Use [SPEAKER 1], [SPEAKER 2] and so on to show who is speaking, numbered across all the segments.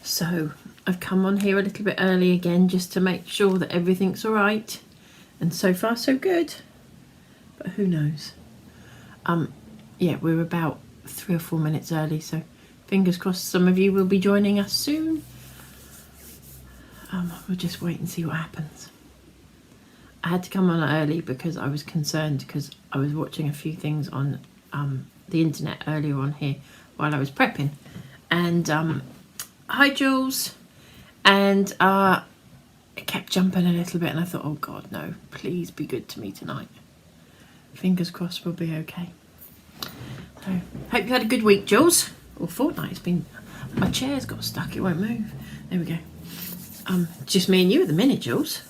[SPEAKER 1] So I've come on here a little bit early again just to make sure that everything's all right, and so far so good, but who knows. Yeah, we're about 3 or 4 minutes early, so fingers crossed some of you will be joining us soon. We'll just wait and see what happens. I had to come on early because I was concerned, because I was watching a few things on the internet earlier on here while I was prepping, and hi Jules, and it kept jumping a little bit, and I thought, oh god no, please be good to me tonight. Fingers crossed we'll be okay. So hope you had a good week, Jules, or fortnight. It's been, my chair's got stuck, it won't move. There we go. Just me and you at the minute, Jules.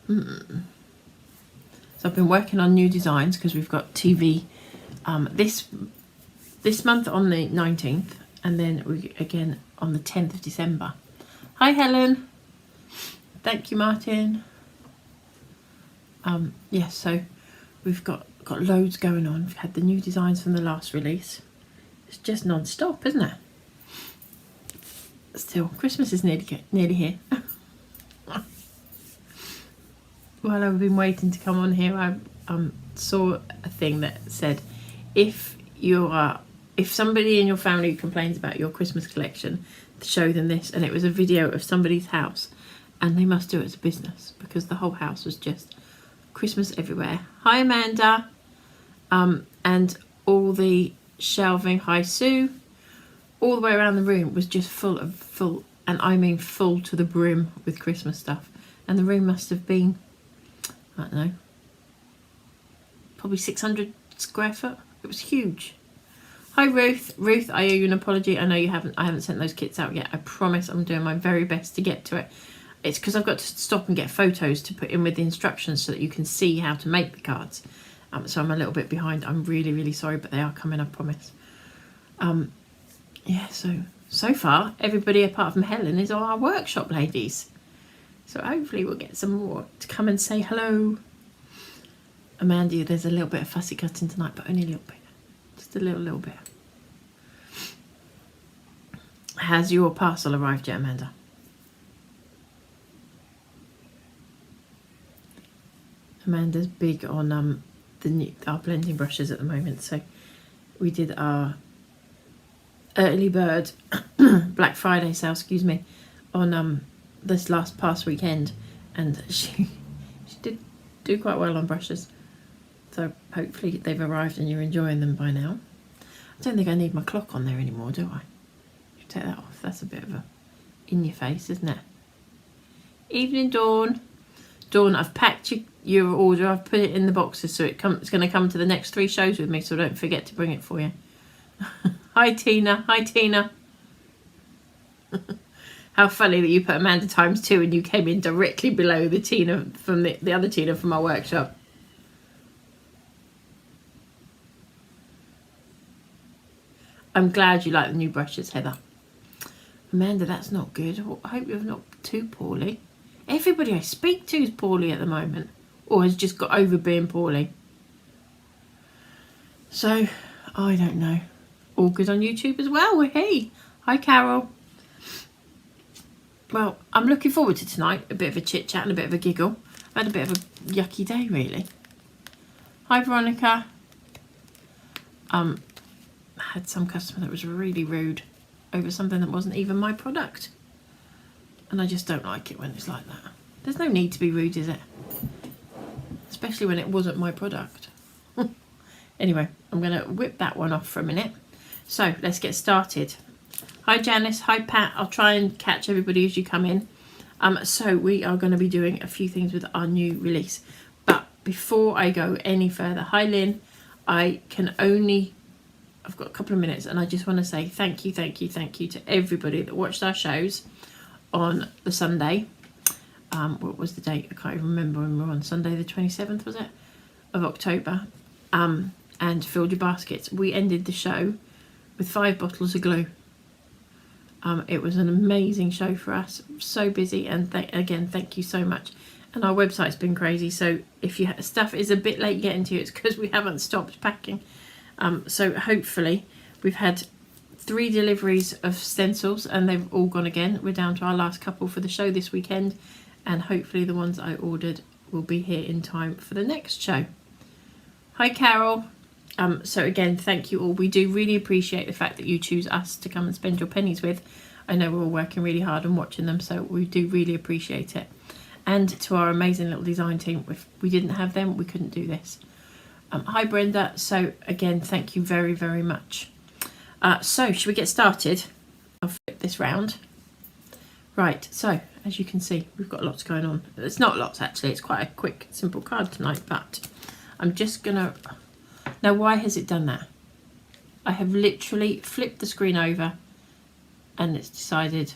[SPEAKER 1] So I've been working on new designs because we've got TV this month on the 19th, and then we again on the 10th of December. Hi Helen. Thank you, Martin. Yeah, so we've got loads going on. We've had the new designs from the last release. It's just non-stop, isn't it? Still, Christmas is nearly here. While I've been waiting to come on here, I saw a thing that said, if somebody in your family complains about your Christmas collection, show them this. And it was a video of somebody's house, and they must do it as a business because the whole house was just Christmas everywhere. Hi Amanda. And all the shelving, hi Sue, all the way around the room was just full, and I mean full to the brim with Christmas stuff. And the room must have been, I don't know, probably 600 square foot. It was huge. Hi Ruth. Ruth, I owe you an apology. I know I haven't sent those kits out yet. I promise I'm doing my very best to get to it. It's because I've got to stop and get photos to put in with the instructions so that you can see how to make the cards. So I'm a little bit behind. I'm really, really sorry, but they are coming, I promise. Yeah, so far, everybody apart from Helen is all our workshop ladies. So hopefully we'll get some more to come and say hello. Amanda, there's a little bit of fussy cutting tonight, but only a little bit. Just a little bit. Has your parcel arrived yet, Amanda? Amanda's big on our blending brushes at the moment, so we did our early bird Black Friday sale, excuse me, on this past weekend, and she did do quite well on brushes, so hopefully they've arrived and you're enjoying them by now. I don't think I need my clock on there anymore, do I? Take that off. That's a bit of a in your face, isn't it? Evening, Dawn. Dawn, I've packed your order. I've put it in the boxes, so it's going to come to the next 3 shows with me, so don't forget to bring it for you. Hi Tina. Hi Tina. How funny that you put Amanda ×2 and you came in directly below the Tina from the other Tina from our workshop. I'm glad you like the new brushes, Heather. Amanda, that's not good. I hope you're not too poorly. Everybody I speak to is poorly at the moment, or has just got over being poorly. So, I don't know. All good on YouTube as well. Hey, hi Carol. Well, I'm looking forward to tonight. A bit of a chit chat and a bit of a giggle. I've had a bit of a yucky day, really. Hi Veronica. I had some customer that was really rude over something that wasn't even my product. And I just don't like it when it's like that. There's no need to be rude, is it? Especially when it wasn't my product. Anyway, I'm going to whip that one off for a minute. So, let's get started. Hi Janice, hi Pat. I'll try and catch everybody as you come in. So, we are going to be doing a few things with our new release. But before I go any further, hi Lynn. I've got a couple of minutes, and I just want to say thank you to everybody that watched our shows on the Sunday. What was the date? I can't even remember when we were on. Sunday the 27th, was it? Of October. And filled your baskets. We ended the show with 5 bottles of glue. It was an amazing show for us. So busy, and again, thank you so much. And our website's been crazy, so if stuff is a bit late getting to you, it's because we haven't stopped packing. So hopefully we've had 3 deliveries of stencils and they've all gone again. We're down to our last couple for the show this weekend, and hopefully the ones I ordered will be here in time for the next show. Hi Carol. So again, thank you all. We do really appreciate the fact that you choose us to come and spend your pennies with. I know we're all working really hard and watching them, so we do really appreciate it. And to our amazing little design team, if we didn't have them, we couldn't do this. Hi Brenda. So again, thank you very, very much. So should we get started? I'll flip this round. Right, so as you can see, we've got lots going on. It's not lots actually, it's quite a quick, simple card tonight, but I'm just gonna... Now why has it done that? I have literally flipped the screen over and it's decided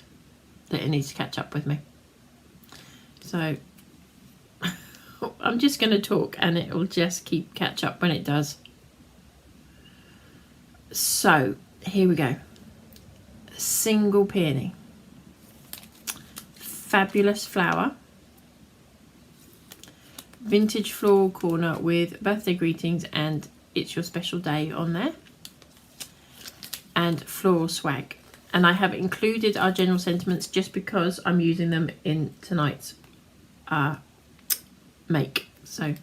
[SPEAKER 1] that it needs to catch up with me. So I'm just going to talk and it will just catch up when it does. So here we go. Single peony. Fabulous flower. Vintage floral corner with birthday greetings and it's your special day on there. And floral swag. And I have included our general sentiments just because I'm using them in tonight's make. So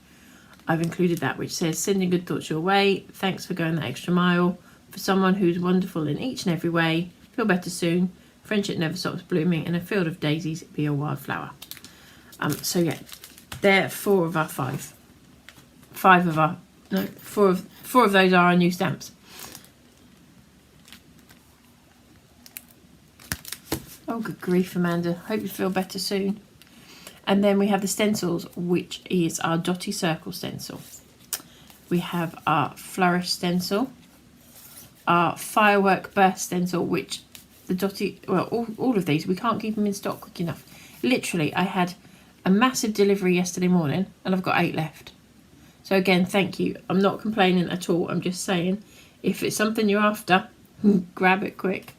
[SPEAKER 1] I've included that, which says sending good thoughts your way. Thanks for going the extra mile. For someone who's wonderful in each and every way. Feel better soon. Friendship never stops blooming. In a field of daisies, be a wildflower. So yeah, they're 4 of our 5. 5 of our... No, 4 of those are our new stamps. Oh, good grief, Amanda. Hope you feel better soon. And then we have the stencils, which is our Dottie Circle stencil. We have our Flourish stencil. Our Firework Burst stencil, which the Dottie... Well, all of these, we can't keep them in stock quick enough. Literally, I had a massive delivery yesterday morning, and I've got 8 left. So again, thank you. I'm not complaining at all. I'm just saying, if it's something you're after, grab it quick.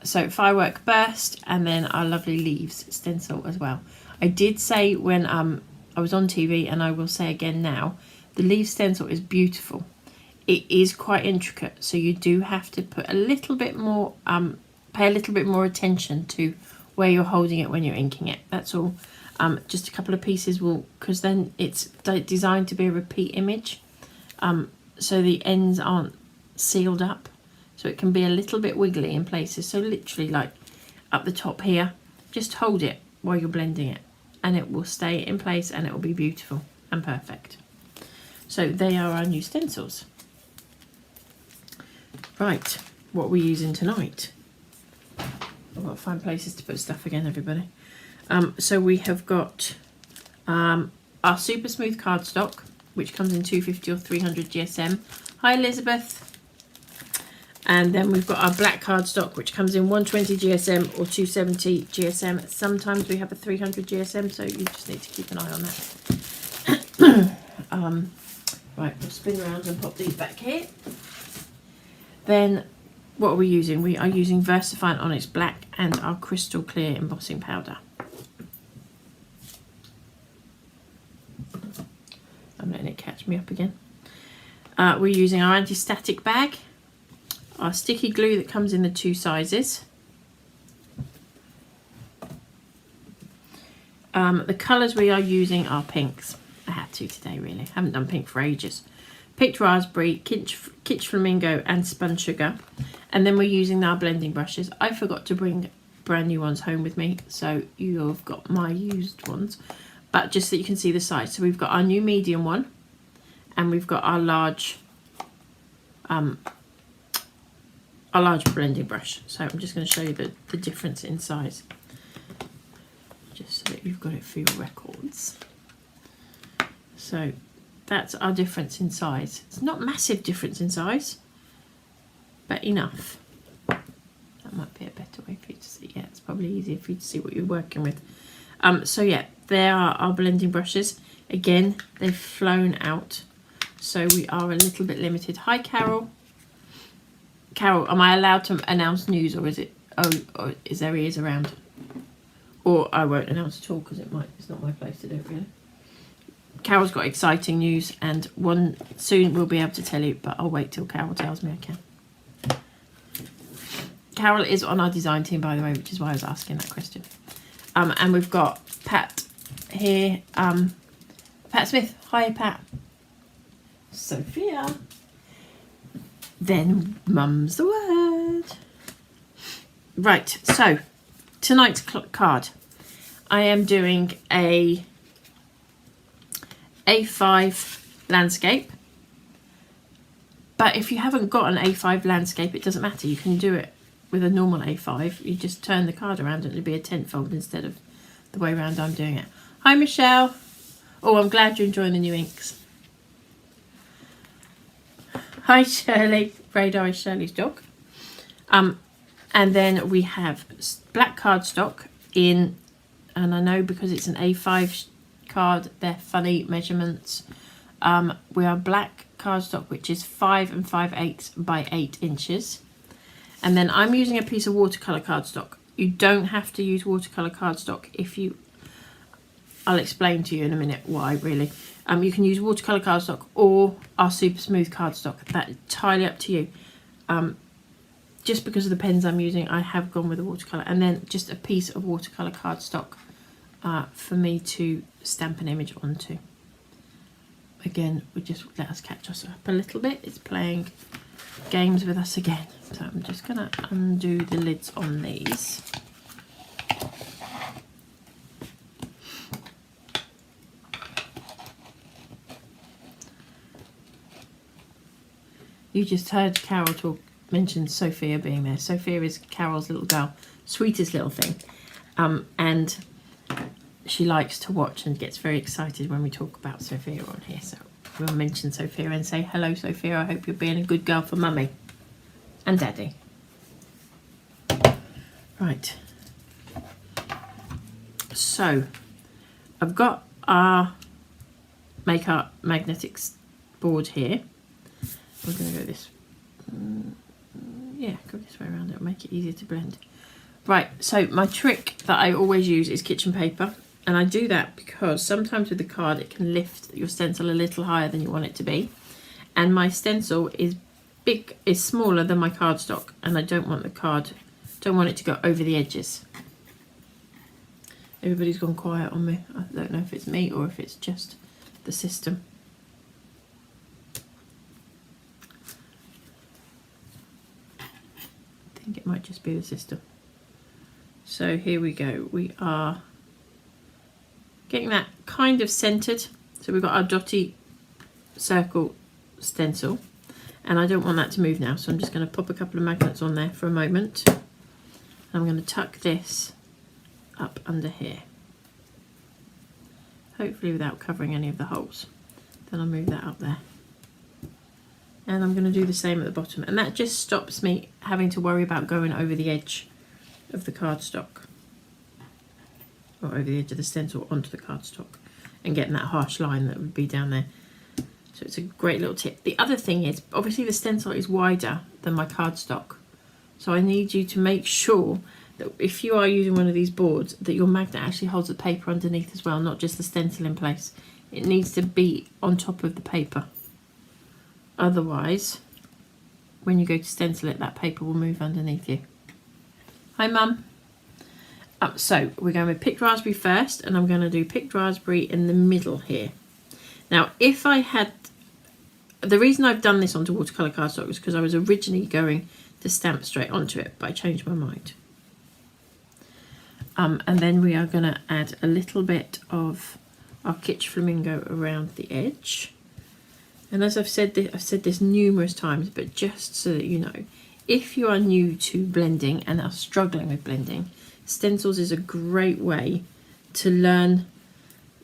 [SPEAKER 1] So Firework Burst, and then our lovely Leaves stencil as well. I did say when I was on TV, and I will say again now, the Leaves stencil is beautiful. It is quite intricate, so you do have to put a little bit more, pay a little bit more attention to where you're holding it when you're inking it. That's all. Just a couple of pieces will, because then it's designed to be a repeat image, so the ends aren't sealed up. So it can be a little bit wiggly in places. So literally like up the top here, just hold it while you're blending it and it will stay in place and it will be beautiful and perfect. So they are our new stencils. Right, what are we using tonight? I've got to find places to put stuff again, everybody. So we have got our super smooth cardstock, which comes in 250 or 300 GSM. Hi Elizabeth. And then we've got our black cardstock, which comes in 120 GSM or 270 GSM. Sometimes we have a 300 GSM, so you just need to keep an eye on that. Right, we'll spin around and pop these back here. Then, what are we using? We are using Versafine Onyx Black and our crystal clear embossing powder. I'm letting it catch me up again. We're using our anti-static bag. Our sticky glue that comes in the 2 sizes. The colours we are using are pinks. I had to today, really. Haven't done pink for ages. Picked raspberry, Kitsch Flamingo and Spun sugar. And then we're using our blending brushes. I forgot to bring brand new ones home with me, so you've got my used ones. But just so you can see the size. So we've got our new medium one and we've got our large blending brush. So I'm just going to show you the difference in size, just so that you've got it for your records. So that's our difference in size. It's not massive difference in size, but enough. That might be a better way for you to see. Yeah, it's probably easier for you to see what you're working with. So yeah, there are our blending brushes. Again, they've flown out, so we are a little bit limited. Hi Carol. Carol, am I allowed to announce news, or is it? Oh, or is there ears around? Or I won't announce at all because it's not my place to do it really. Carol's got exciting news, and one soon we'll be able to tell you, but I'll wait till Carol tells me I can. Carol is on our design team, by the way, which is why I was asking that question. And we've got Pat here. Pat Smith. Hi, Pat. Sophia. Then mum's the word. Right, so tonight's card. I am doing a A5 landscape. But if you haven't got an A5 landscape, it doesn't matter. You can do it with a normal A5. You just turn the card around and it'll be a tenfold instead of the way around I'm doing it. Hi, Michelle. Oh, I'm glad you're enjoying the new inks. Hi, Shirley. Radar is Shirley's dog. And then we have black cardstock in, and I know because it's an A5 card, they're funny measurements. We are black cardstock, which is 5 5/8 by 8 inches. And then I'm using a piece of watercolour cardstock. You don't have to use watercolour cardstock if you, I'll explain to you in a minute why really. You can use watercolour cardstock or our super smooth cardstock. That's entirely up to you. Just because of the pens I'm using, I have gone with the watercolour. And then just a piece of watercolour cardstock for me to stamp an image onto. Again, we just let us catch us up a little bit. It's playing games with us again. So I'm just going to undo the lids on these. You just heard Carol mention Sophia being there. Sophia is Carol's little girl, sweetest little thing. And she likes to watch and gets very excited when we talk about Sophia on here. So we'll mention Sophia and say, hello, Sophia. I hope you're being a good girl for Mummy and Daddy. Right. So I've got our Make Art Magnetics board here. We're going to go this, yeah, go this way around. It'll make it easier to blend. Right, so my trick that I always use is kitchen paper. And I do that because sometimes with the card, it can lift your stencil a little higher than you want it to be. And my stencil is smaller than my cardstock. And I don't want it to go over the edges. Everybody's gone quiet on me. I don't know if it's me or if it's just the system. I think it might just be the system. So here we go. We are getting that kind of centered. So we've got our Dottie circle stencil, and I don't want that to move now. So I'm just going to pop a couple of magnets on there for a moment. I'm going to tuck this up under here, hopefully without covering any of the holes. Then I'll move that up there. And I'm going to do the same at the bottom, and that just stops me having to worry about going over the edge of the cardstock, or over the edge of the stencil onto the cardstock, and getting that harsh line that would be down there. So it's a great little tip. The other thing is, obviously the stencil is wider than my cardstock, so I need you to make sure that if you are using one of these boards, that your magnet actually holds the paper underneath as well, not just the stencil in place. It needs to be on top of the paper. Otherwise, when you go to stencil it, that paper will move underneath you. Hi, Mum. So we're going with picked raspberry first, and I'm going to do picked raspberry in the middle here. Now, if I had, the reason I've done this onto watercolour cardstock was because I was originally going to stamp straight onto it, but I changed my mind. And then we are going to add a little bit of our Kitsch Flamingo around the edge. And as I've said this numerous times, but just so that you know, if you are new to blending and are struggling with blending, stencils is a great way to learn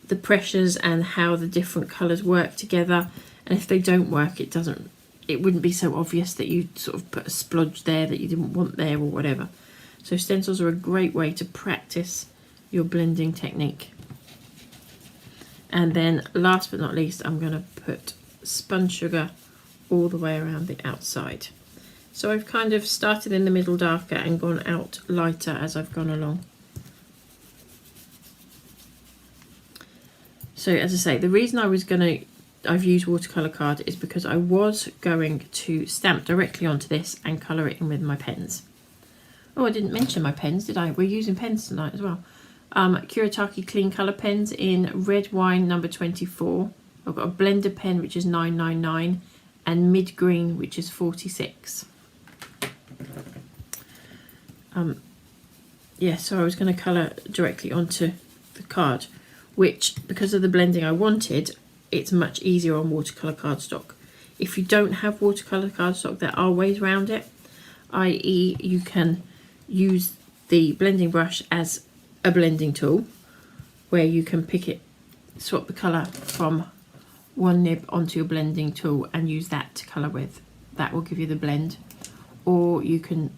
[SPEAKER 1] the pressures and how the different colours work together. And if they don't work, it wouldn't be so obvious that you sort of put a splodge there that you didn't want there or whatever. So stencils are a great way to practice your blending technique. And then last but not least, I'm going to put spun sugar all the way around the outside. So I've kind of started in the middle darker and gone out lighter as I've gone along. So as I say, the reason I've used watercolour card is because I was going to stamp directly onto this and colour it in with my pens. Oh, I didn't mention my pens, did I? We're using pens tonight as well. Kuretake clean colour pens in red wine number 24. I've got a blender pen which is 999 and mid green which is 46. Yeah, so I was going to colour directly onto the card, which because of the blending I wanted, it's much easier on watercolour cardstock. If you don't have watercolour cardstock, there are ways around it, i.e. you can use the blending brush as a blending tool where you can swap the colour from one nib onto your blending tool and use that to colour with. That will give you the blend. Or you can,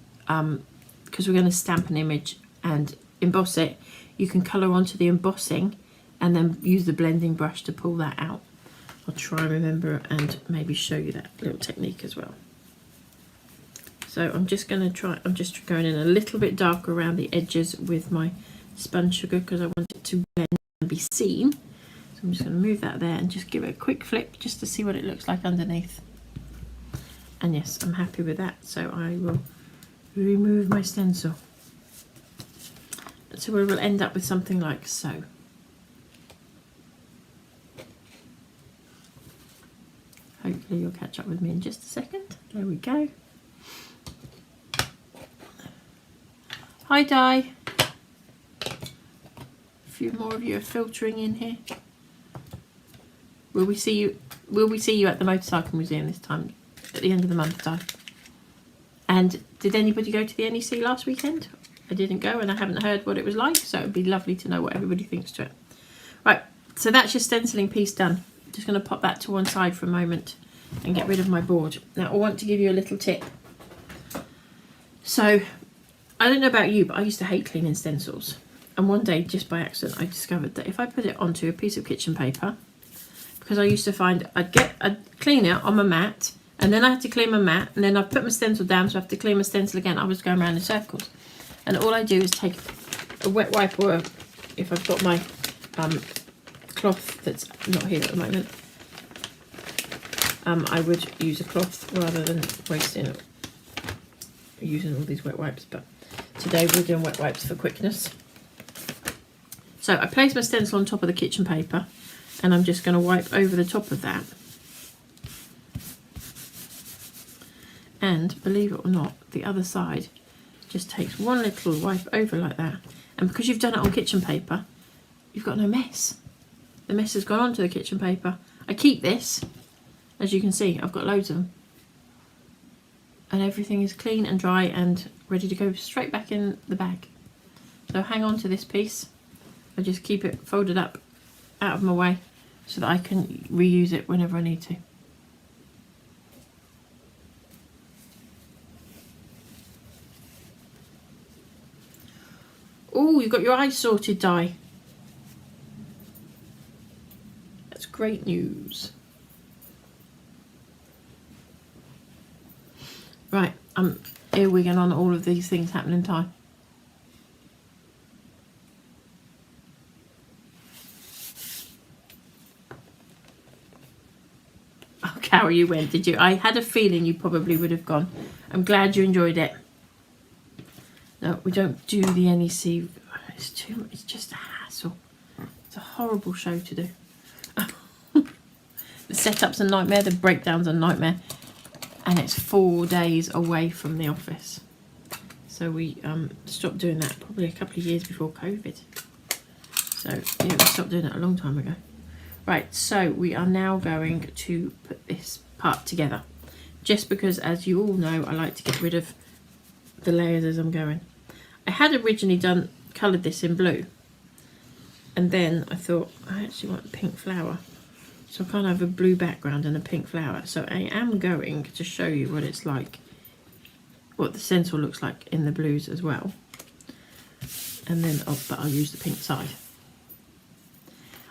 [SPEAKER 1] because we're going to stamp an image and emboss it, you can colour onto the embossing and then use the blending brush to pull that out. I'll try and remember and maybe show you that little technique as well. So I'm just going to try, I'm just going in a little bit darker around the edges with my spun sugar because I want it to blend and be seen. So I'm just going to move that there and just give it a quick flip just to see what it looks like underneath. And yes, I'm happy with that. So I will remove my stencil. So we will end up with something like so. Hopefully you'll catch up with me in just a second. There we go. Hi Di. A few more of you are filtering in here. Will we see you at the Motorcycle Museum this time at the end of the month, Di? And did anybody go to the NEC last weekend? I didn't go and I haven't heard what it was like, so it'd be lovely to know what everybody thinks to it. Right, so that's your stenciling piece done. I'm just going to pop that to one side for a moment and get rid of my board. Now I want to give you a little tip. So I don't know about you, but I used to hate cleaning stencils. And one day, just by accident, I discovered that if I put it onto a piece of kitchen paper, because I used to find I'd clean it on my mat, and then I had to clean my mat, and then I'd put my stencil down, so I have to clean my stencil again. I was going around in circles. And all I do is take a wet wipe, or if I've got my cloth that's not here at the moment, I would use a cloth rather than using all these wet wipes. But today we're doing wet wipes for quickness. So I place my stencil on top of the kitchen paper and I'm just going to wipe over the top of that. And believe it or not, the other side just takes one little wipe over like that. And because you've done it on kitchen paper, you've got no mess. The mess has gone onto the kitchen paper. I keep this, as you can see, I've got loads of them. And everything is clean and dry and ready to go straight back in the bag. So hang on to this piece. I just keep it folded up out of my way so that I can reuse it whenever I need to. Oh, you've got your eyes sorted, Di. That's great news. Right, here we get on all of these things happen in time. Oh, Carol, you went, did you? I had a feeling you probably would have gone. I'm glad you enjoyed it. No, we don't do the NEC. It's just a hassle. It's a horrible show to do. The setup's a nightmare, the breakdown's a nightmare. And it's 4 days away from the office. So we stopped doing that probably a couple of years before COVID. So yeah, we stopped doing it a long time ago. Right, so we are now going to put this part together. Just because, as you all know, I like to get rid of the layers as I'm going. I had originally coloured this in blue. And then I thought, I actually want a pink flower. So I can't have a blue background and a pink flower. So I am going to show you what it's like, what the stencil looks like in the blues as well. And then, but I'll use the pink side.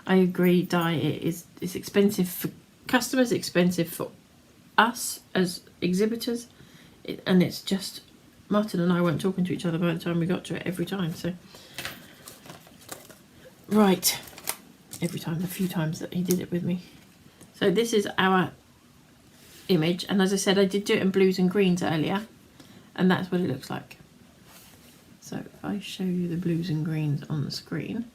[SPEAKER 1] I agree, Di, it's expensive for customers, expensive for us as exhibitors. And it's just, Martin and I weren't talking to each other by the time we got to it every time. So, right. Every time, a few times that he did it with me. So this is our image, and as I said, I did do it in blues and greens earlier, and that's what it looks like. So if I show you the blues and greens on the screen,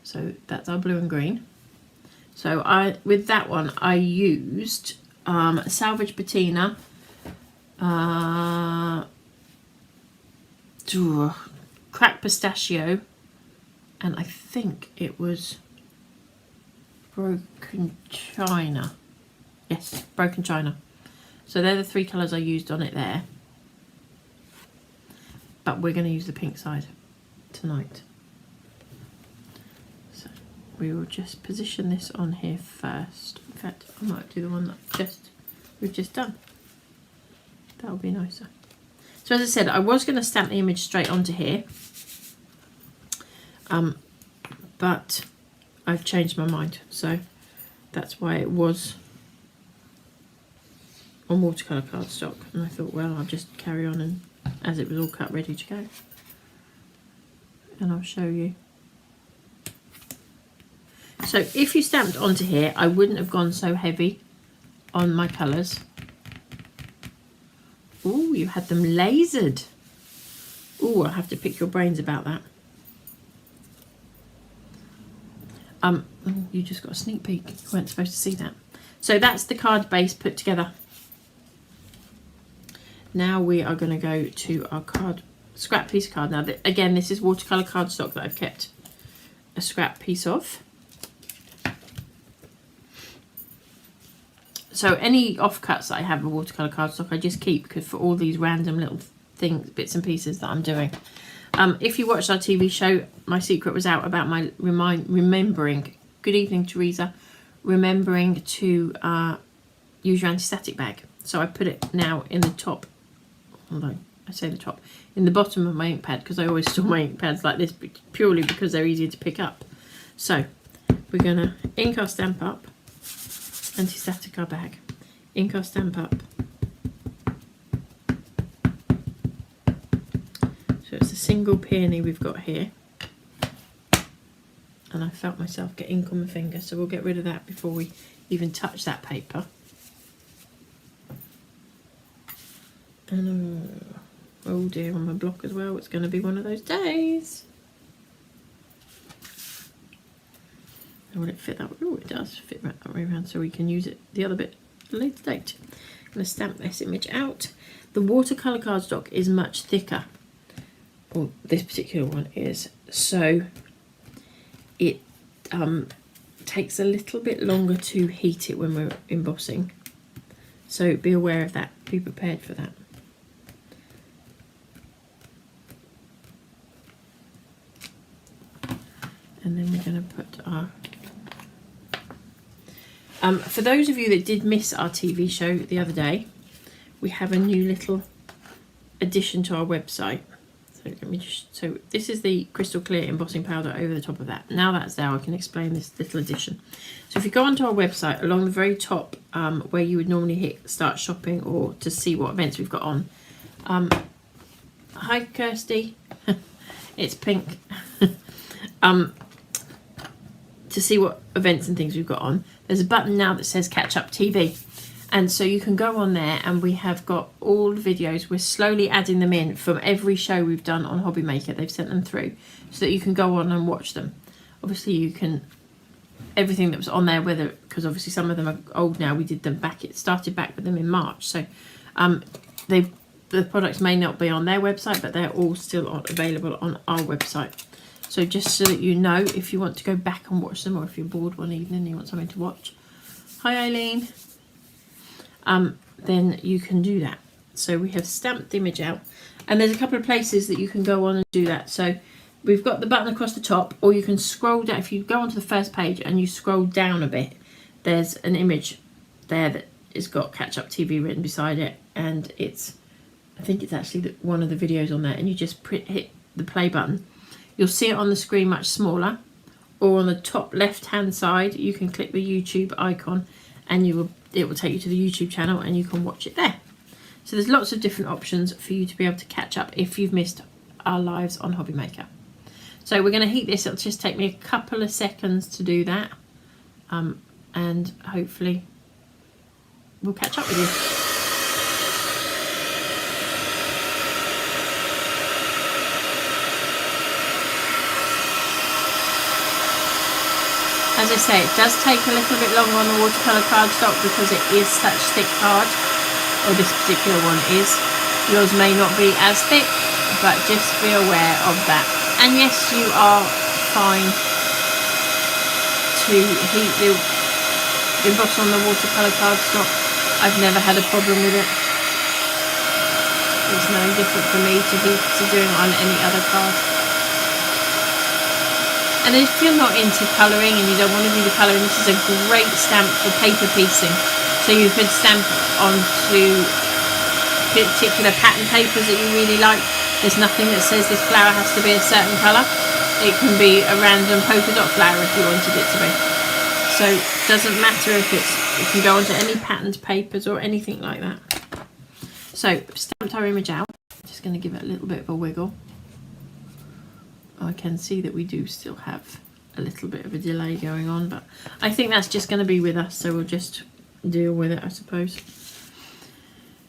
[SPEAKER 1] so that's our blue and green. So with that one I used Salvage Patina, Cracked Pistachio, and I think it was Broken China. Yes, Broken China. So they're the 3 colours I used on it there. But we're going to use the pink side tonight. So we will just position this on here first. In fact, I might do the one that we've just done. That'll be nicer. So as I said, I was going to stamp the image straight onto here. But I've changed my mind. So that's why it was on watercolour cardstock. And I thought, well, I'll just carry on, and as it was all cut ready to go. And I'll show you. So if you stamped onto here, I wouldn't have gone so heavy on my colours. Ooh, you had them lasered. Ooh, I'll have to pick your brains about that. Oh, you just got a sneak peek. You weren't supposed to see that. So that's the card base put together. Now we are going to go to our scrap piece card. Now, again, this is watercolour cardstock that I've kept a scrap piece of. So any offcuts that I have of watercolour cardstock, I just keep, because for all these random little things, bits and pieces that I'm doing. If you watched our TV show, my secret was out about my remembering. Good evening, Teresa. Remembering to use your anti-static bag. So I put it now in the top. Although I say the top, in the bottom of my ink pad, because I always store my ink pads like this purely because they're easier to pick up. So we're going to ink our stamp up, anti-static our bag, ink our stamp up. So it's a single peony we've got here. And I felt myself get ink on my finger, so we'll get rid of that before we even touch that paper. And oh dear, on my block as well, it's going to be one of those days. Will it fit that way? Oh, it does fit right that way around, so we can use it the other bit at a later date. I'm going to stamp this image out. The watercolour cardstock is much thicker. Well, this particular one is. So it takes a little bit longer to heat it when we're embossing. So be aware of that. Be prepared for that. And then we're going to put our... for those of you that did miss our TV show the other day, we have a new little addition to our website. So let me just... So this is the crystal clear embossing powder over the top of that. Now that's there, I can explain this little addition. So if you go onto our website, along the very top, where you would normally hit start shopping or to see what events we've got on. Hi Kirsty, it's pink. To see what events and things we've got on, there's a button now that says Catch Up TV, and so you can go on there, and we have got all the videos. We're slowly adding them in from every show we've done on Hobby Maker. They've sent them through so that you can go on and watch them. Obviously you can, everything that was on there, whether, because obviously some of them are old now, we did them back, it started back with them in March, so the products may not be on their website, but they're all still available on our website. So just so that you know, if you want to go back and watch them, or if you're bored one evening and you want something to watch, hi Eileen, then you can do that. So we have stamped the image out, and there's a couple of places that you can go on and do that. So we've got the button across the top, or you can scroll down. If you go onto the first page and you scroll down a bit, there's an image there that has got Catch Up TV written beside it, and it's, I think it's actually one of the videos on there, and you just hit the play button. You'll see it on the screen much smaller, or on the top left hand side you can click the YouTube icon, and it will take you to the YouTube channel, and you can watch it there. So there's lots of different options for you to be able to catch up if you've missed our lives on Hobby Maker. So we're going to heat this. It'll just take me a couple of seconds to do that, and hopefully we'll catch up with you. As I say, it does take a little bit longer on the watercolour cardstock because it is such thick card, or this particular one is. Yours may not be as thick, but just be aware of that. And yes, you are fine to heat the emboss on the watercolour cardstock. I've never had a problem with it. It's no different for me to doing it on any other card. And if you're not into colouring and you don't want to do the colouring, this is a great stamp for paper piecing. So you could stamp onto particular pattern papers that you really like. There's nothing that says this flower has to be a certain colour. It can be a random polka dot flower if you wanted it to be. So it doesn't matter if it can go onto any patterned papers or anything like that. So stamped our image out. Just going to give it a little bit of a wiggle. I can see that we do still have a little bit of a delay going on, but I think that's just going to be with us, so we'll just deal with it, I suppose.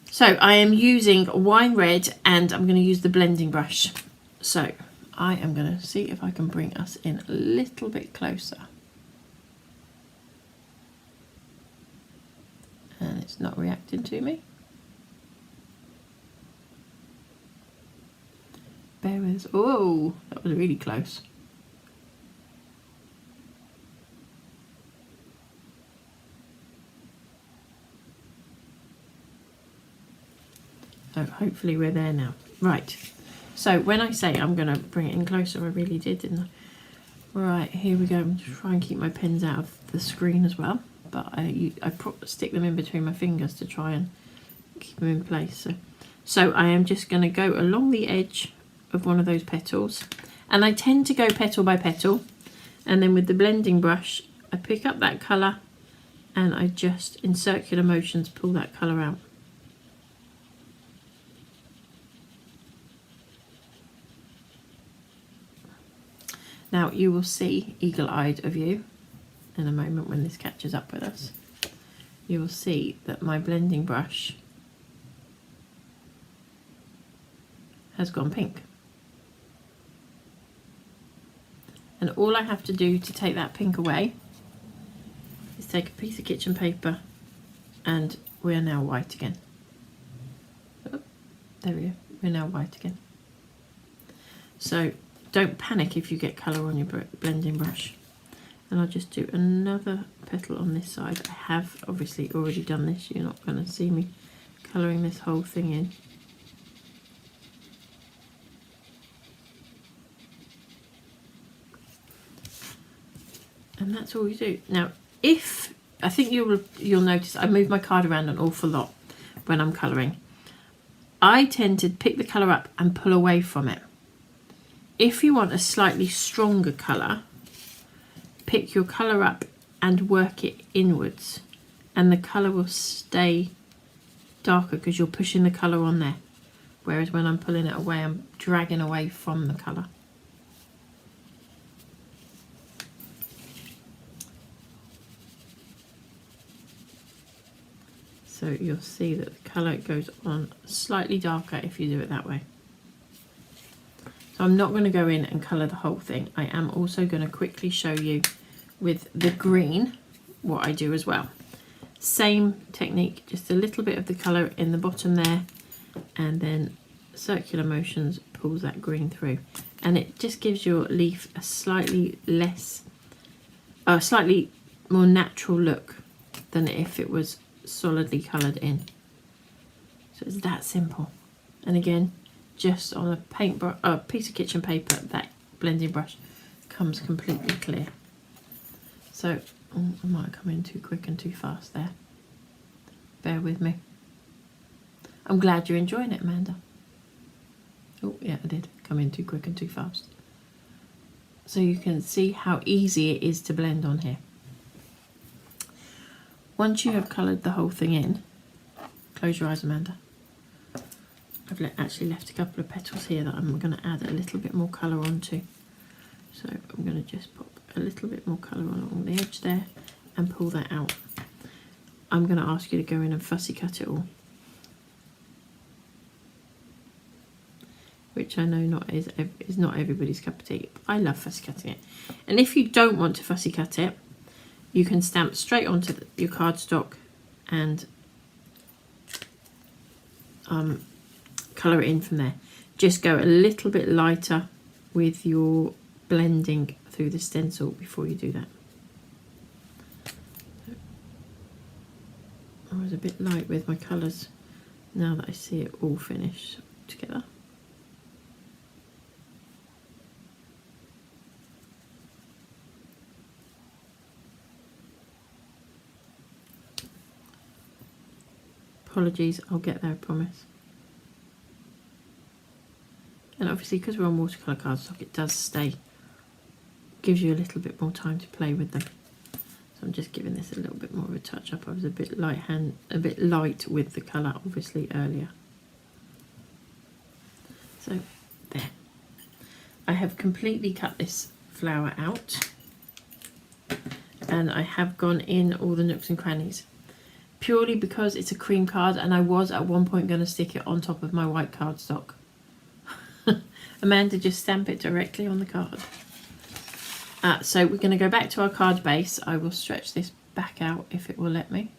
[SPEAKER 1] So I am using wine red and I'm going to use the blending brush. So I am going to see if I can bring us in a little bit closer. And it's not reacting to me. Bear with us. Oh, that was really close. So hopefully we're there now. Right. So when I say I'm going to bring it in closer, I really did, didn't I? Right, here we go. I'm just trying to keep my pens out of the screen as well. But I stick them in between my fingers to try and keep them in place. So I am just going to go along the edge of one of those petals, and I tend to go petal by petal, and then with the blending brush I pick up that colour and I just in circular motions pull that colour out. Now you will see, eagle-eyed of you, in a moment when this catches up with us, you will see that my blending brush has gone pink. And all I have to do to take that pink away is take a piece of kitchen paper and we are now white again. Oh, there we go, we're now white again. So don't panic if you get colour on your blending brush. And I'll just do another petal on this side. I have obviously already done this, you're not going to see me colouring this whole thing in. And that's all you do. Now, if I think you'll notice I move my card around an awful lot when I'm colouring. I tend to pick the colour up and pull away from it. If you want a slightly stronger colour, pick your colour up and work it inwards, and the colour will stay darker because you're pushing the colour on there. Whereas when I'm pulling it away, I'm dragging away from the colour. So you'll see that the colour goes on slightly darker if you do it that way. So I'm not going to go in and colour the whole thing. I am also going to quickly show you with the green what I do as well. Same technique, just a little bit of the colour in the bottom there, and then circular motions pulls that green through. And it just gives your leaf a slightly more natural look than if it was solidly coloured in. So it's that simple. And again, just on a piece of kitchen paper, that blending brush comes completely clear. So I might have come in too quick and too fast there. Bear with me. I'm glad you're enjoying it, Amanda. Oh yeah, I did come in too quick and too fast. So you can see how easy it is to blend on here. Once you have coloured the whole thing in, close your eyes, Amanda. I've actually left a couple of petals here that I'm going to add a little bit more colour onto. So I'm going to just pop a little bit more colour along the edge there and pull that out. I'm going to ask you to go in and fussy cut it all, which I know is not everybody's cup of tea. I love fussy cutting it. And if you don't want to fussy cut it, you can stamp straight onto your cardstock and colour it in from there. Just go a little bit lighter with your blending through the stencil before you do that. I was a bit light with my colours now that I see it all finished together. Apologies, I'll get there, I promise. And obviously because we're on watercolour cardstock, it does stay, gives you a little bit more time to play with them. So I'm just giving this a little bit more of a touch up. I was a bit light with the colour obviously earlier. So there. I have completely cut this flower out and I have gone in all the nooks and crannies. Purely because it's a cream card and I was at one point going to stick it on top of my white cardstock. Amanda, just stamp it directly on the card. So we're going to go back to our card base. I will stretch this back out if it will let me.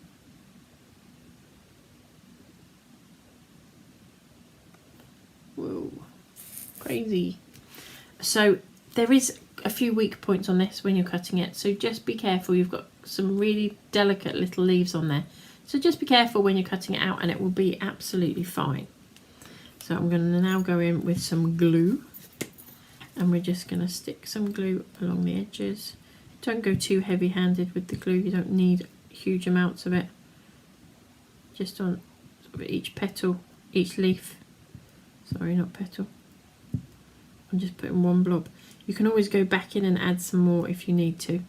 [SPEAKER 1] Whoa, crazy. So there is a few weak points on this when you're cutting it, so just be careful. You've got some really delicate little leaves on there, so just be careful when you're cutting it out and it will be absolutely fine. So I'm going to now go in with some glue and we're just going to stick some glue along the edges. Don't go too heavy handed with the glue, you don't need huge amounts of it. Just on sort of each petal, each leaf, sorry not petal. I'm just putting one blob. You can always go back in and add some more if you need to,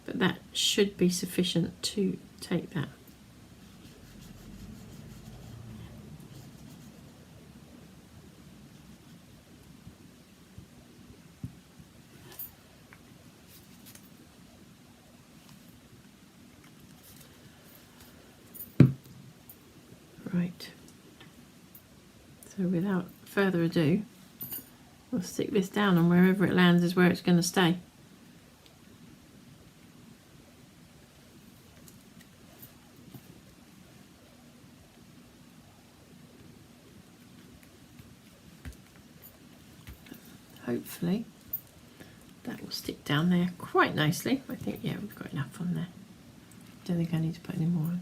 [SPEAKER 1] but that should be sufficient to take that. Right, so without further ado, we'll stick this down and wherever it lands is where it's going to stay. Hopefully that will stick down there quite nicely. I think, yeah, we've got enough on there. Don't think I need to put any more on.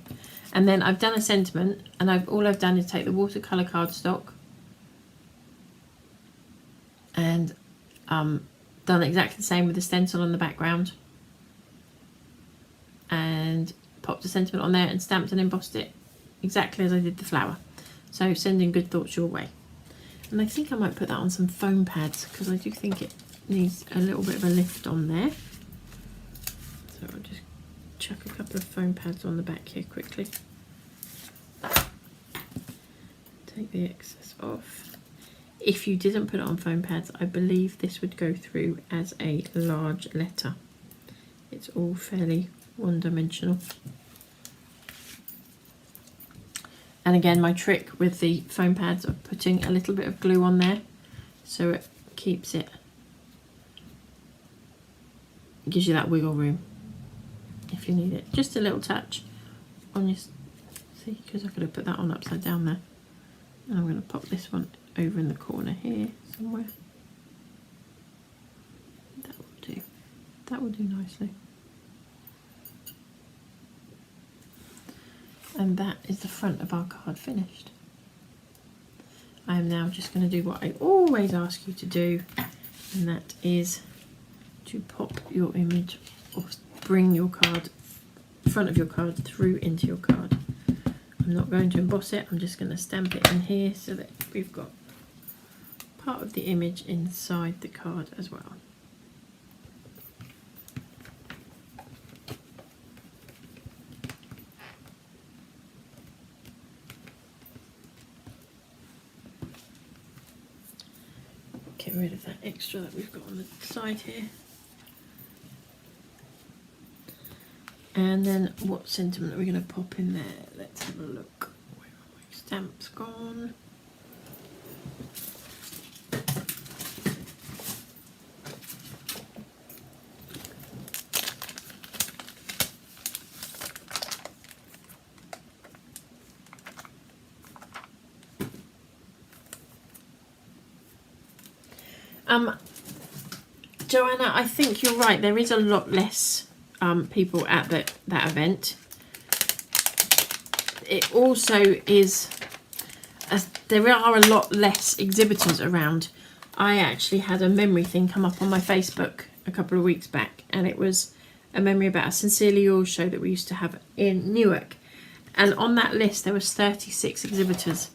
[SPEAKER 1] And then I've done a sentiment and all I've done is take the watercolour cardstock and done exactly the same with the stencil on the background and popped a sentiment on there and stamped and embossed it exactly as I did the flower. So sending good thoughts your way. And I think I might put that on some foam pads because I do think it needs a little bit of a lift on there. So I'll just chuck a couple of foam pads on the back here quickly. Take the excess off. If you didn't put it on foam pads, I believe this would go through as a large letter. It's all fairly one-dimensional. And again, my trick with the foam pads of putting a little bit of glue on there so it keeps it, gives you that wiggle room if you need it. Just a little touch on your, see, because I could have put that on upside down there. And I'm going to pop this one over in the corner here somewhere. That will do. That will do nicely. And that is the front of our card finished. I am now just going to do what I always ask you to do, and that is to pop your image or bring your card, front of your card through into your card. I'm not going to emboss it, I'm just going to stamp it in here so that we've got part of the image inside the card as well. Get rid of that extra that we've got on the side here. And then what sentiment are we going to pop in there? Let's have a look. Where are my stamps gone? Joanna, I think you're right. There is a lot less people at that event. It also is, there are a lot less exhibitors around. I actually had a memory thing come up on my Facebook a couple of weeks back, and it was a memory about a Sincerely Yours show that we used to have in Newark. And on that list there was 36 exhibitors.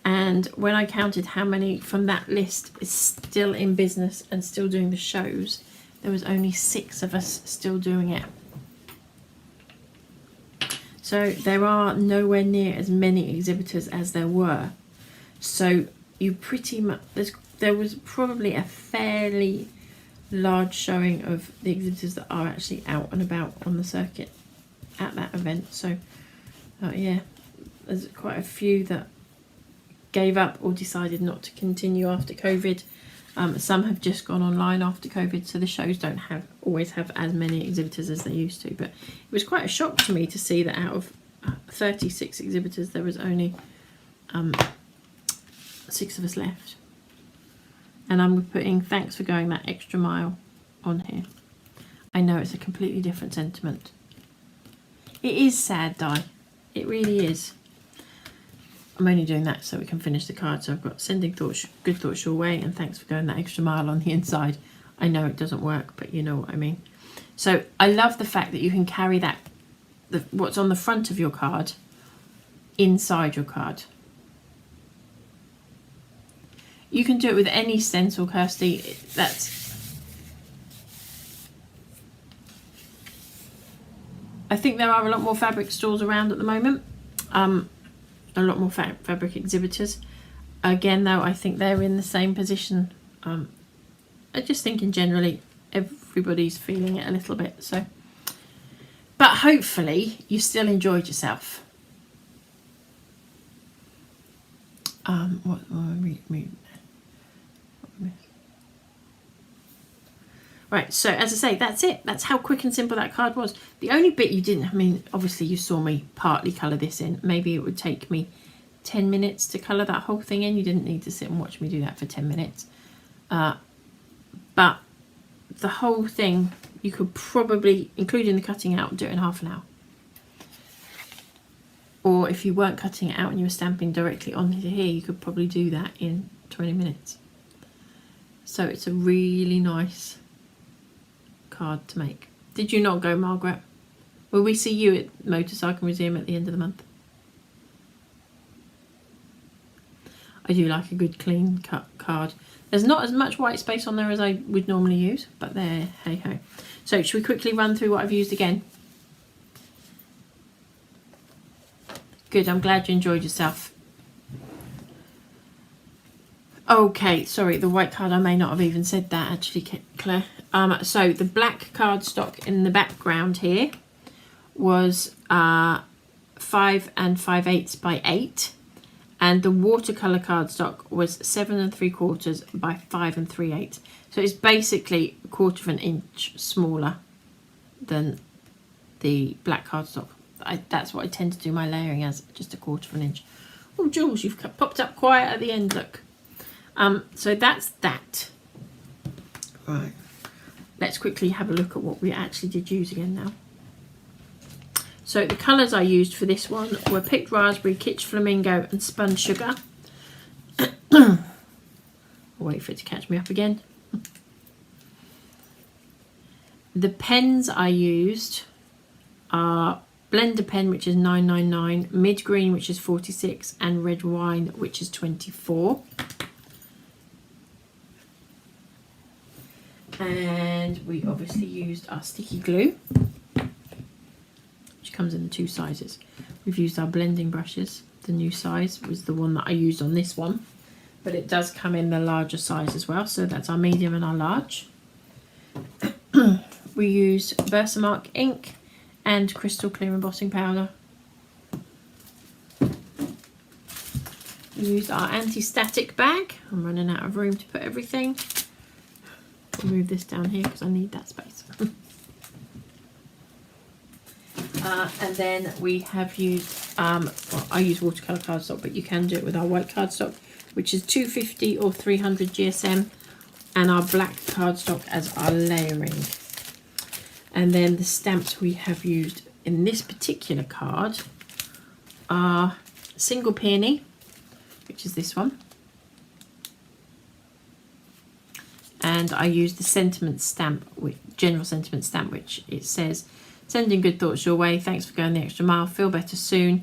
[SPEAKER 1] And when I counted how many from that list is still in business and still doing the shows, there was only 6 of us still doing it. So there are nowhere near as many exhibitors as there were. So you pretty much, there was probably a fairly large showing of the exhibitors that are actually out and about on the circuit at that event. So yeah, there's quite a few that gave up or decided not to continue after COVID. Some have just gone online after COVID, so the shows don't always have as many exhibitors as they used to. But it was quite a shock to me to see that out of 36 exhibitors there was only 6 of us left. And I'm putting thanks for going that extra mile on here. I know it's a completely different sentiment. It is sad, Di. It really is. I'm only doing that so we can finish the card. So I've got sending thoughts, good thoughts your way, and thanks for going that extra mile on the inside. I know it doesn't work, but you know what I mean. So I love the fact that you can carry that, what's on the front of your card, inside your card. You can do it with any stencil, Kirsty. I think there are a lot more fabric stores around at the moment. A lot more fabric exhibitors. Again, though, I think they're in the same position. I just think in generally everybody's feeling it a little bit. So, but hopefully you still enjoyed yourself. Right, so as I say, that's it. That's how quick and simple that card was. The only bit you didn't, I mean, obviously you saw me partly colour this in. Maybe it would take me 10 minutes to colour that whole thing in. You didn't need to sit and watch me do that for 10 minutes. But the whole thing, you could probably, including the cutting out, do it in half an hour. Or if you weren't cutting it out and you were stamping directly onto here, you could probably do that in 20 minutes. So it's a really nice card to make. Did you not go, Margaret? Will we see you at Motorcycle Museum at the end of the month? I do like a good clean cut card. There's not as much white space on there as I would normally use, but there, hey ho. So should we quickly run through what I've used again? Good, I'm glad you enjoyed yourself. Okay, sorry, the white card, I may not have even said that actually, Claire. So the black cardstock in the background here was 5 5/8 by 8, and the watercolor cardstock was 7 3/4 by 5 3/8. So it's basically 1/4 of an inch smaller than the black cardstock. That's what I tend to do my layering as, just 1/4 of an inch. Oh, Jules, you've popped up quiet at the end, look. So that's that. Right. Let's quickly have a look at what we actually did use again now. So the colours I used for this one were Picked Raspberry, Kitsch Flamingo and Spun Sugar. I'll wait for it to catch me up again. The pens I used are Blender Pen, which is 999, Mid Green, which is 46, and Red Wine, which is 24. And we obviously used our sticky glue, which comes in the 2 sizes. We've used our blending brushes. The new size was the one that I used on this one, but it does come in the larger size as well. So that's our medium and our large. We used Versamark ink and crystal clear embossing powder. We used our anti-static bag. I'm running out of room to put everything. I'll move this down here because I need that space. And then we have used, well, I use watercolour cardstock, but you can do it with our white cardstock, which is 250 or 300 GSM, and our black cardstock as our layering. And then the stamps we have used in this particular card are single peony, which is this one. And I use the sentiment stamp, general sentiment stamp, which it says, sending good thoughts your way. Thanks for going the extra mile. Feel better soon.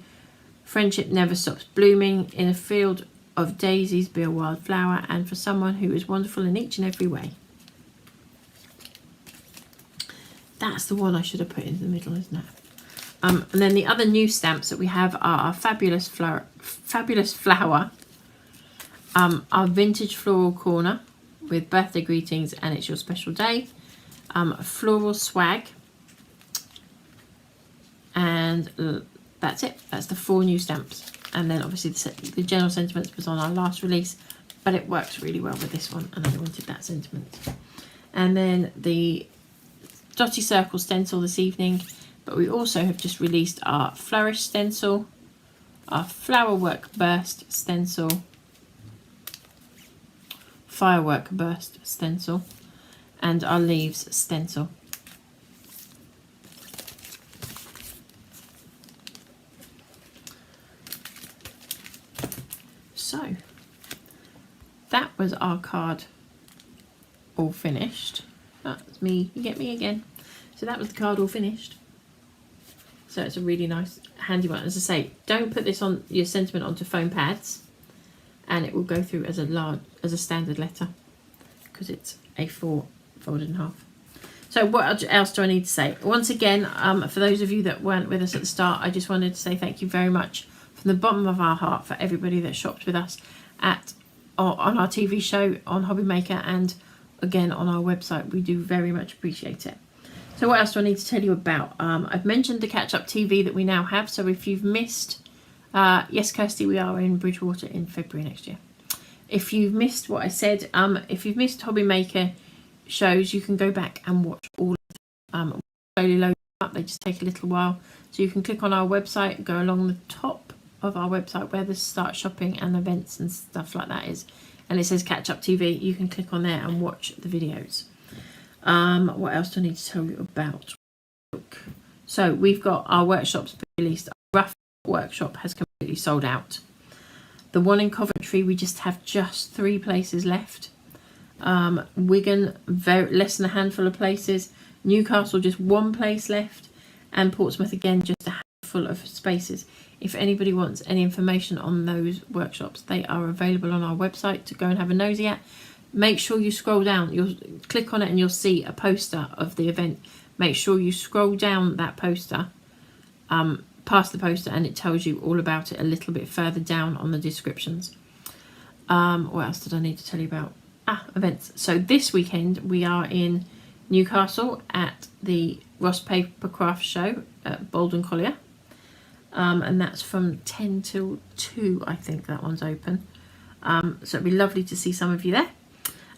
[SPEAKER 1] Friendship never stops blooming. In a field of daisies, be a wildflower. And for someone who is wonderful in each and every way. That's the one I should have put in the middle, isn't it? And then the other new stamps that we have are our Fabulous Flower, our Vintage Floral Corner with birthday greetings and it's your special day, Floral Swag, and that's it. That's the 4 new stamps. And then obviously the general sentiments was on our last release, but it works really well with this one and I wanted that sentiment. And then the Dottie Circle stencil this evening, but we also have just released our Flourish stencil, our Flowerwork Burst stencil, Firework Burst stencil, and our Leaves stencil. So that was our card all finished. That's me, you get me again. So that was the card all finished. So it's a really nice handy one. As I say, don't put this on your sentiment onto foam pads and it will go through as a standard letter because it's A4 folded in half. So what else do I need to say? Once again, for those of you that weren't with us at the start, I just wanted to say thank you very much from the bottom of our heart for everybody that shopped with us on our TV show, on Hobby Maker, and again on our website. We do very much appreciate it. So what else do I need to tell you about? I've mentioned the catch-up TV that we now have. So if you've missed, yes, Kirsty, we are in Bridgewater in February next year. If you've missed what I said, if you've missed Hobby Maker shows, you can go back and watch all of them. Slowly load up, they just take a little while. So you can click on our website, go along the top of our website where the start shopping and events and stuff like that is, and it says Catch Up TV. You can click on there and watch the videos. What else do I need to tell you about? So we've got our workshops released. Our rough workshop has completely sold out. The one in Coventry, we just have 3 places left. Wigan, less than a handful of places. Newcastle, just 1 place left. And Portsmouth, again, just a handful of spaces. If anybody wants any information on those workshops, they are available on our website to go and have a nosy at. Make sure you scroll down. You'll click on it and you'll see a poster of the event. Make sure you scroll down that poster, past the poster, and it tells you all about it a little bit further down on the descriptions. What else did I need to tell you about? Events. So this weekend we are in Newcastle at the Ross Papercraft Show at Bolden Collier. And that's from 10 till 2, I think that one's open. So it'd be lovely to see some of you there.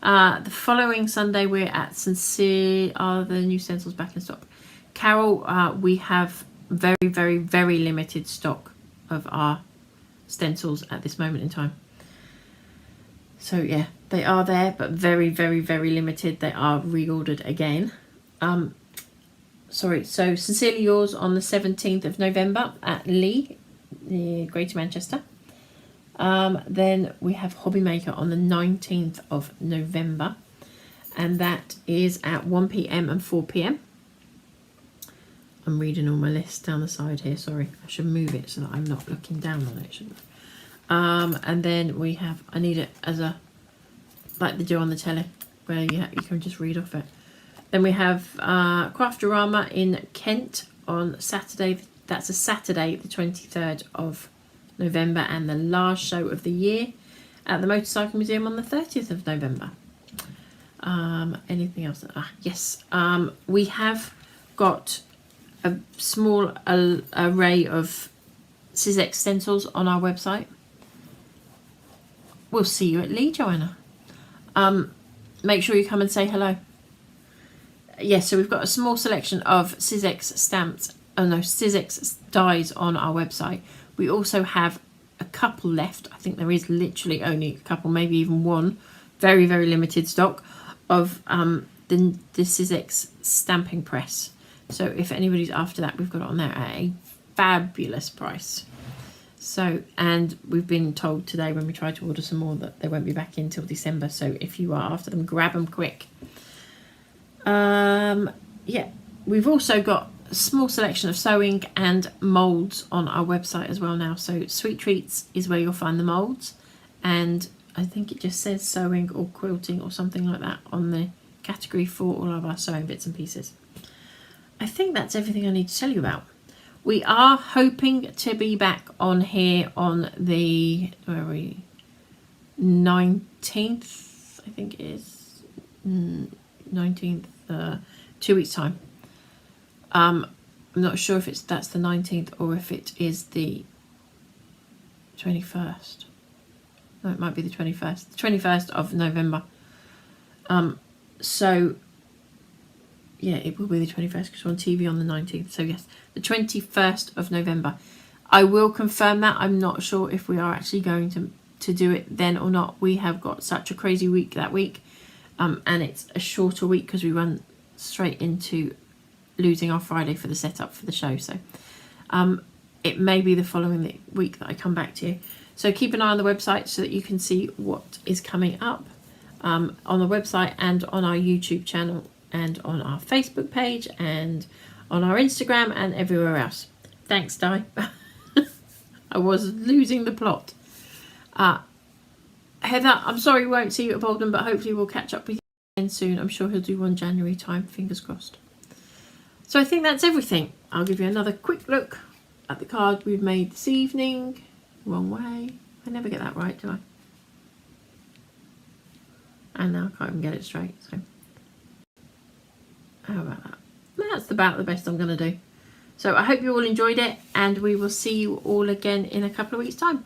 [SPEAKER 1] The following Sunday we're at Sincere. Are the new stencils back in stock? Carol, we have very, very, very limited stock of our stencils at this moment in time. So yeah, they are there, but very, very, very limited. They are reordered again. Sorry, so Sincerely Yours on the 17th of November at Lee, near Greater Manchester. Then we have Hobby Maker on the 19th of November, and that is at 1 PM and 4 PM. I'm reading all my lists down the side here, sorry. I should move it so that I'm not looking down on it, shouldn't I? And then we have, I need it as a, like they do on the telly, where you can just read off it. Then we have Craftorama in Kent on Saturday. That's a Saturday, the 23rd of November, and the last show of the year at the Motorcycle Museum on the 30th of November. Anything else? Yes. We have got a small array of Sizzix stencils on our website. We'll see you at Lee, Joanna. Make sure you come and say hello. Yes, so we've got a small selection of Sizzix stamps, Sizzix dies on our website. We also have a couple left. I think there is literally only a couple, maybe even one. Very, very limited stock of the Sizzix stamping press. So if anybody's after that, we've got it on there at a fabulous price. So, and we've been told today when we try to order some more that they won't be back in till December. So if you are after them, grab them quick. Yeah, we've also got a small selection of sewing and moulds on our website as well now. So Sweet Treats is where you'll find the moulds, and I think it just says sewing or quilting or something like that on the category for all of our sewing bits and pieces. I think that's everything I need to tell you about. We are hoping to be back on here on the 19th, I think it is 19th, 2 weeks time. I'm not sure if that's the 19th or if it is the 21st. No, it might be the 21st. The 21st of November. So yeah, it will be the 21st because we're on TV on the 19th. So yes, the 21st of November. I will confirm that. I'm not sure if we are actually going to do it then or not. We have got such a crazy week that week. And it's a shorter week because we run straight into losing our Friday for the setup for the show. So it may be the following week that I come back to you. So keep an eye on the website so that you can see what is coming up on the website and on our YouTube channel and on our Facebook page and on our Instagram and everywhere else. Thanks, Di. I was losing the plot. Heather, I'm sorry we won't see you at Bolden, but hopefully we'll catch up with you again soon. I'm sure he'll do one January time, fingers crossed. So I think that's everything. I'll give you another quick look at the card we've made this evening. Wrong way. I never get that right, do I? And now I can't even get it straight. So how about that? That's about the best I'm going to do. So I hope you all enjoyed it, and we will see you all again in a couple of weeks' time.